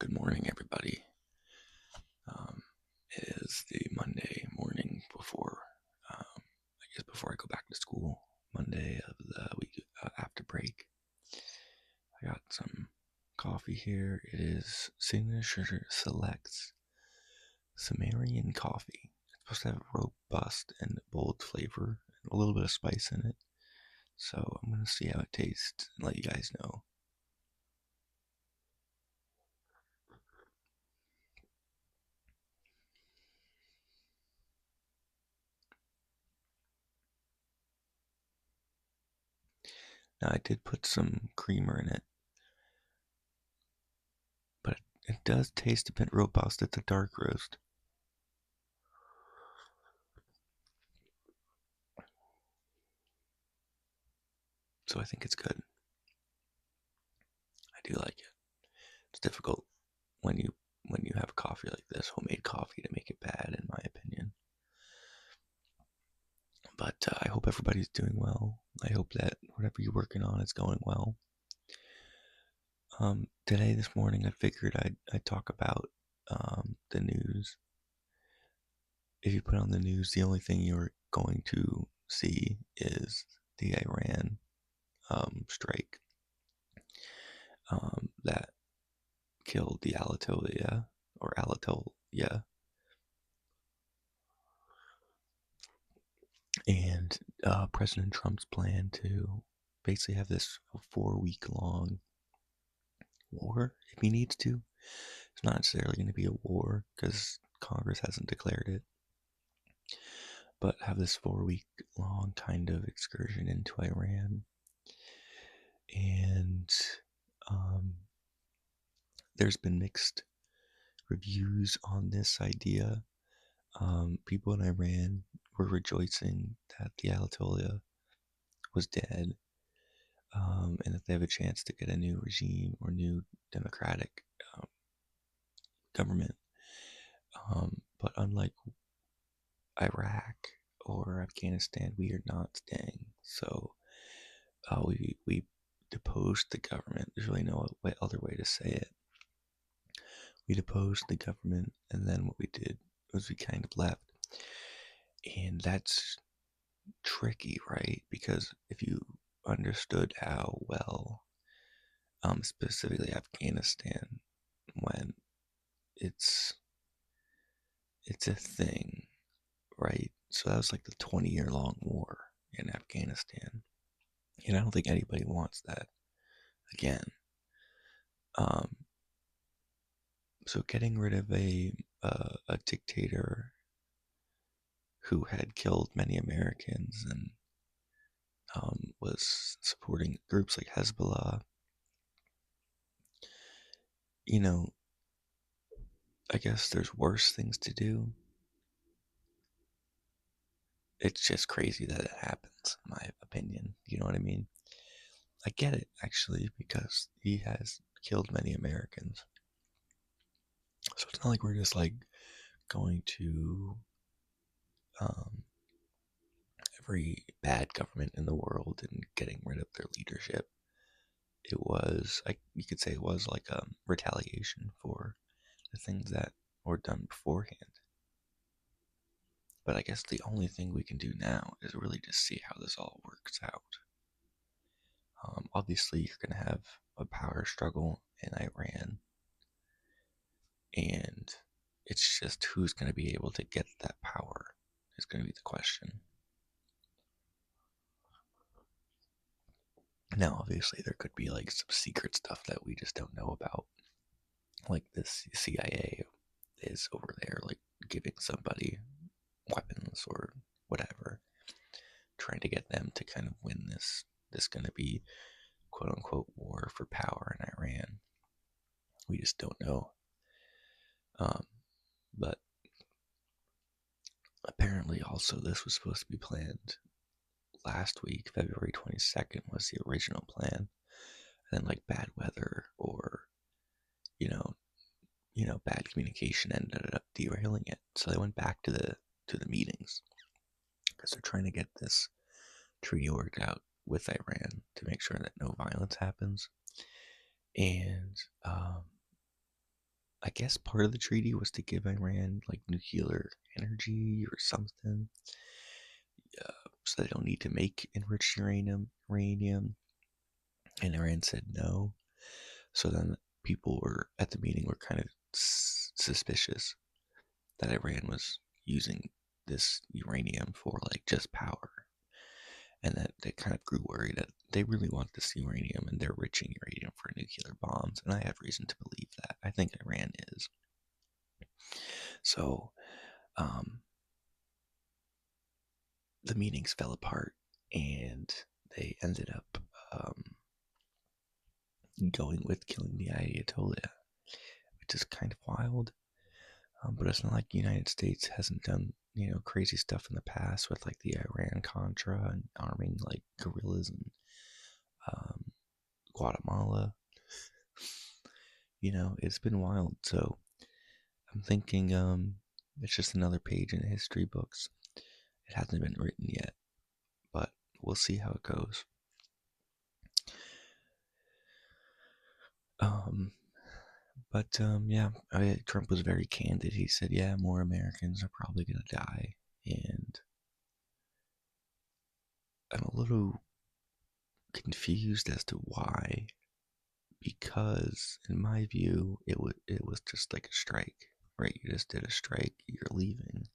Good morning, everybody. It is the Monday morning before I go back to school. Monday of the week after break. I got some coffee here. It is Signature Selects Sumerian coffee. It's supposed to have a robust and bold flavor and a little bit of spice in it. So I'm going to see how it tastes and let you guys know. Now, I did put some creamer in it, but it does taste a bit robust. It's a dark roast. So I think it's good. I do like it. It's difficult when you have coffee like this, homemade coffee, to make it bad, in my opinion. But I hope everybody's doing well. I hope that whatever you're working on is going well. This morning, I figured I'd talk about the news. If you put on the news, the only thing you're going to see is the Iran strike that killed the Alatolia, and President Trump's plan to basically have this 4-week long war if he needs to. It's not necessarily going to be a war because Congress hasn't declared it, but have this 4-week long kind of excursion into Iran. And there's been mixed reviews on this idea. People in Iran were rejoicing that the Ayatollah was dead, and that they have a chance to get a new regime or new democratic government. But unlike Iraq or Afghanistan, we are not staying. So we deposed the government. There's really no other way to say it. We deposed the government, and then what we did was we kind of left. And that's tricky, right? Because if you understood how well, specifically Afghanistan, when it's a thing, right? So that was like the 20-year long war in Afghanistan. And I don't think anybody wants that again. So getting rid of a dictator who had killed many Americans and was supporting groups like Hezbollah, I guess there's worse things to do. It's just crazy that it happens, in my opinion. You know what I mean? I get it, actually, because he has killed many Americans. So it's not like we're just like going to every bad government in the world and getting rid of their leadership. It was, you could say, it was like a retaliation for the things that were done beforehand. But I guess the only thing we can do now is really just see how this all works out. Obviously, you're going to have a power struggle in Iran, and it's just who's going to be able to get that power is going to be the question. Now, obviously, there could be like some secret stuff that we just don't know about. Like this CIA is over there, like giving somebody weapons or whatever, trying to get them to kind of win this going to be quote unquote war for power in Iran. We just don't know. But apparently also this was supposed to be planned last week. February 22nd was the original plan. And then like bad weather or, bad communication ended up derailing it. So they went back to the meetings because they're trying to get this treaty worked out with Iran to make sure that no violence happens. And I guess part of the treaty was to give Iran like nuclear energy or something, so they don't need to make enriched uranium. And Iran said no. So then people were at the meeting were kind of suspicious that Iran was using this uranium for like just power, and that they kind of grew worried that they really want this uranium and they're enriching uranium for nuclear bombs. And I have reason to believe that. I think Iran is. So um, the meetings fell apart, and they ended up going with killing the Ayatollah, which is kind of wild. But it's not like the United States hasn't done crazy stuff in the past with like the Iran Contra and arming like guerrillas in um, Guatemala. It's been wild. So I'm thinking it's just another page in the history books. It hasn't been written yet, but we'll see how it goes. Yeah, Trump was very candid. He said, yeah, more Americans are probably going to die. And I'm a little confused as to why, because in my view, it was just like a strike, right? You just did a strike, you're leaving.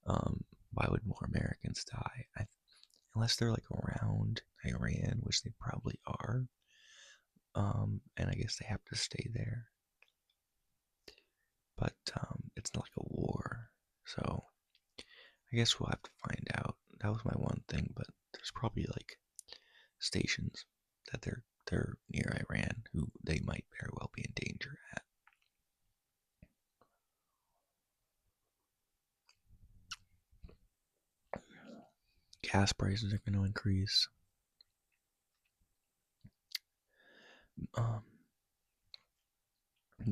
Why would more Americans die? Unless they're like around Iran, which they probably are. And I guess they have to stay there. But it's not like a war, so I guess we'll have to find out. That was my one thing, but there's probably like stations that they're near Iran who they might very well be in danger at. Gas prices are going to increase. Um,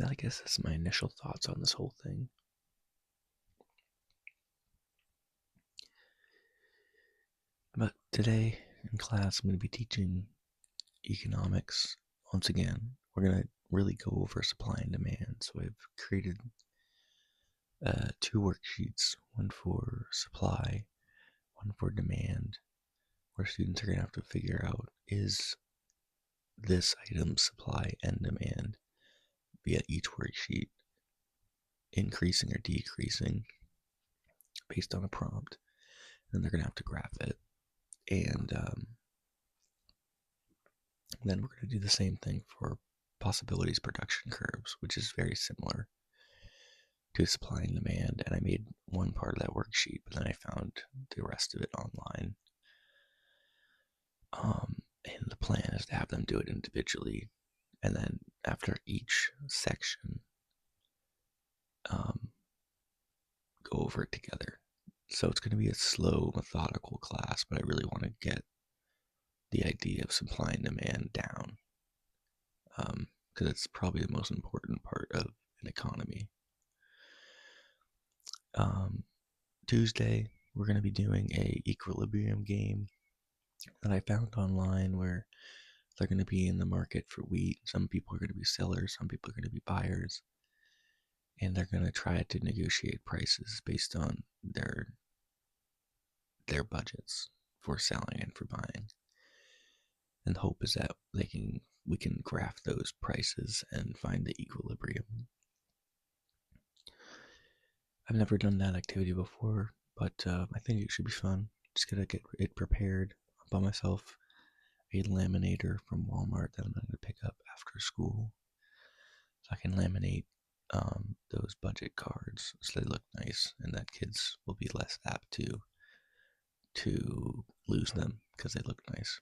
I guess that's my initial thoughts on this whole thing. But today in class, I'm going to be teaching economics once again. We're going to really go over supply and demand. So I've created two worksheets, one for supply, one for demand, where students are going to have to figure out, is this item supply and demand via each worksheet increasing or decreasing based on a prompt. And they're going to have to graph it. And then we're going to do the same thing for possibilities production curves, which is very similar to supply and demand. And I made one part of that worksheet, but then I found the rest of it online. And the plan is to have them do it individually, and then after each section, go over it together. So it's going to be a slow, methodical class, but I really want to get the idea of supply and demand down, because it's probably the most important part of an economy. Tuesday, we're going to be doing a equilibrium game that I found online, where they're going to be in the market for wheat. Some people are going to be sellers, some people are going to be buyers, and they're going to try to negotiate prices based on their budgets for selling and for buying. And the hope is that we can graph those prices and find the equilibrium. I've never done that activity before, but I think it should be fun. Just gotta get it prepared. I bought myself a laminator from Walmart that I'm going to pick up after school, so I can laminate those budget cards so they look nice, and that kids will be less apt to lose them because they look nice.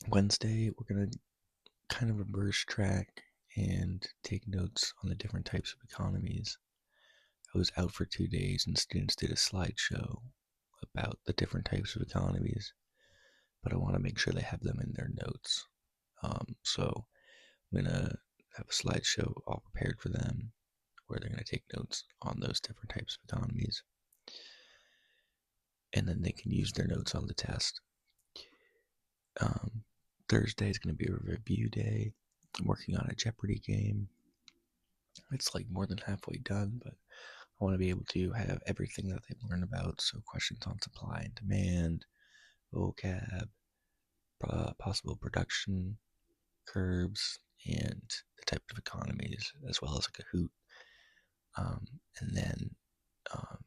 Wednesday, we're going to kind of reverse track and take notes on the different types of economies. I was out for 2 days, and students did a slideshow about the different types of economies, but I want to make sure they have them in their notes. So I'm going to have a slideshow all prepared for them, where they're going to take notes on those different types of economies, and then they can use their notes on the test. Thursday is going to be a review day. I'm working on a Jeopardy game. It's like more than halfway done, but I want to be able to have everything that they've learned about. So questions on supply and demand, vocab, possible production curves, and the type of economies, as well as a Kahoot. And then um,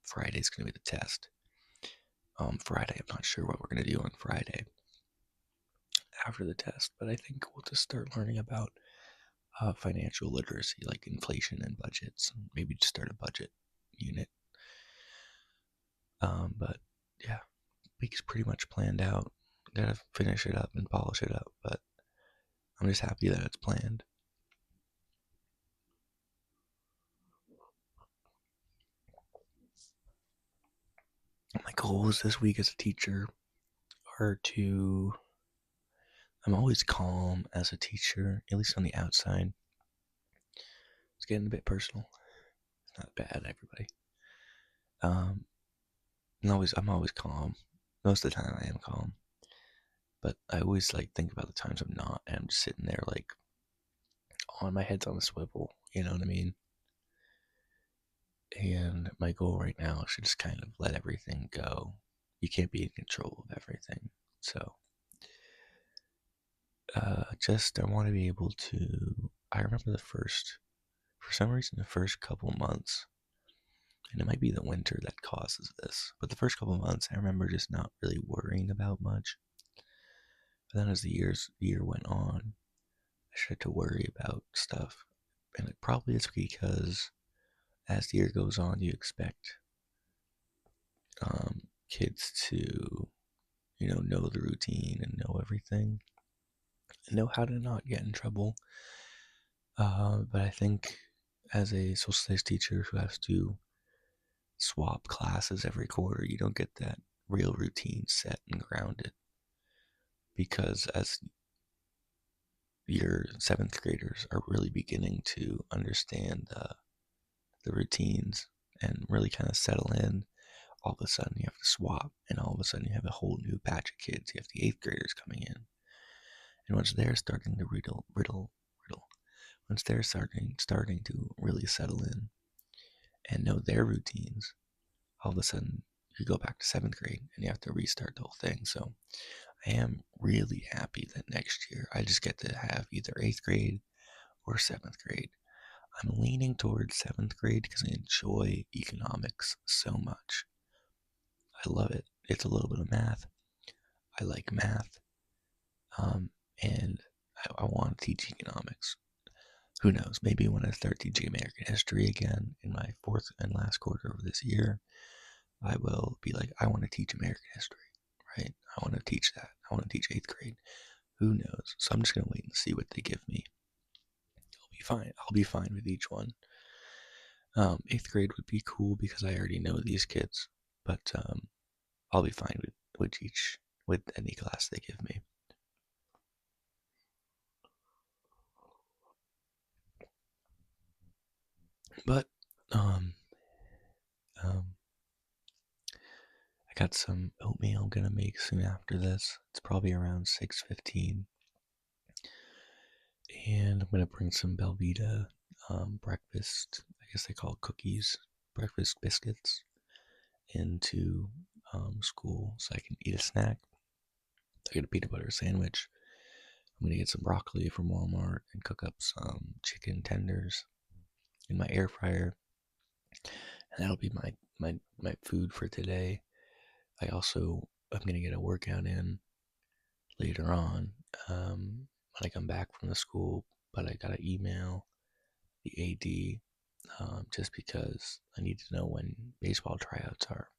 Friday's going to be the test. Friday, I'm not sure what we're going to do on Friday after the test, but I think we'll just start learning about financial literacy, like inflation and budgets, and maybe just start a budget unit. But yeah, week's pretty much planned out. Gotta finish it up and polish it up, but I'm just happy that it's planned. My goals this week as a teacher are to. I'm always calm as a teacher, at least on the outside. It's getting a bit personal. It's not bad, everybody. Um, I'm always calm. Most of the time, I am calm. But I always like think about the times I'm not, and I'm just sitting there like on my head's on a swivel. You know what I mean? And my goal right now is to just kind of let everything go. You can't be in control of everything. So, just I want to be able to. I remember for some reason, the first couple months, and it might be the winter that causes this, but the first couple months, I remember just not really worrying about much. But then as the year went on, I started to worry about stuff, and it probably is because as the year goes on, you expect kids to know the routine and know everything and know how to not get in trouble. But I think as a social studies teacher who has to swap classes every quarter, you don't get that real routine set and grounded because as your seventh graders are really beginning to understand the routines and really kind of settle in, all of a sudden you have to swap, and all of a sudden you have a whole new batch of kids. You have the eighth graders coming in, and once they're starting to riddle, once they're starting to really settle in and know their routines, all of a sudden you go back to seventh grade and you have to restart the whole thing. So I am really happy that next year I just get to have either eighth grade or seventh grade. I'm leaning towards seventh grade because I enjoy economics so much. I love it. It's a little bit of math. I like math. And I want to teach economics. Who knows? Maybe when I start teaching American history again in my fourth and last quarter of this year, I will be like, I want to teach American history, right? I want to teach that. I want to teach eighth grade. Who knows? So I'm just going to wait and see what they give me. I'll be fine. I'll be fine with each one. Eighth grade would be cool because I already know these kids, but I'll be fine with any class they give me. But um, I got some oatmeal I'm gonna make soon after this. It's probably around 6:15, and I'm gonna bring some Belvita breakfast. I guess they call it cookies, breakfast biscuits, into school so I can eat a snack. I get a peanut butter sandwich. I'm gonna get some broccoli from Walmart and cook up some chicken tenders in my air fryer, and that'll be my food for today. I'm gonna get a workout in later on when I come back from the school, but I gotta email the AD just because I need to know when baseball tryouts are.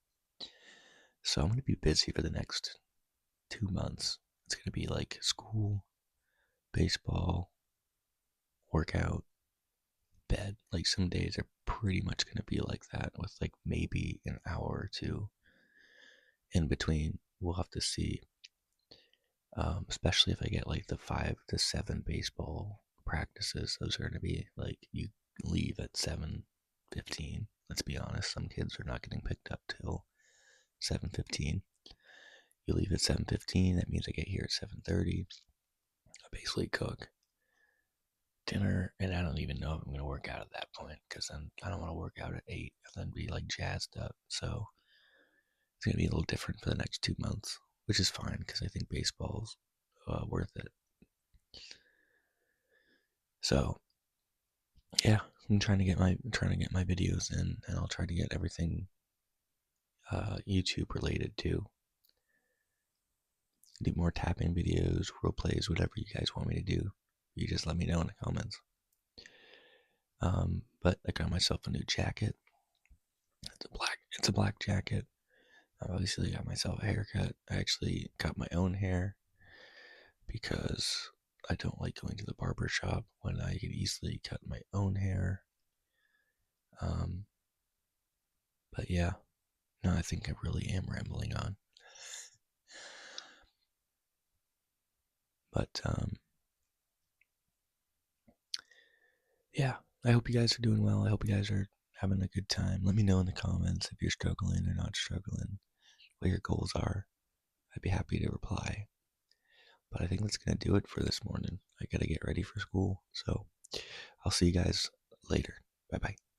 So I'm gonna be busy for the next 2 months. It's gonna be like school, baseball, workout, bed. Like some days are pretty much gonna be like that with like maybe an hour or two in between. We'll have to see. Especially if I get like the 5 to 7 baseball practices. Those are going to be like you leave at 7:15. Let's be honest, some kids are not getting picked up till 7:15. You leave at 7:15. That means I get here at 7:30. I basically cook, dinner, and I don't even know if I'm gonna work out at that point because then I don't want to work out at 8 and then be like jazzed up. So it's gonna be a little different for the next 2 months, which is fine because I think baseball's worth it. So yeah, I'm trying to get my videos in, and I'll try to get everything YouTube related too. Do more tapping videos, role plays, whatever you guys want me to do. You just let me know in the comments. But I got myself a new jacket. It's a black jacket. I obviously got myself a haircut. I actually cut my own hair because I don't like going to the barber shop when I could easily cut my own hair. But yeah, no, I think I really am rambling on. But yeah, I hope you guys are doing well. I hope you guys are having a good time. Let me know in the comments if you're struggling or not struggling, what your goals are. I'd be happy to reply. But I think that's going to do it for this morning. I got to get ready for school. So I'll see you guys later. Bye bye.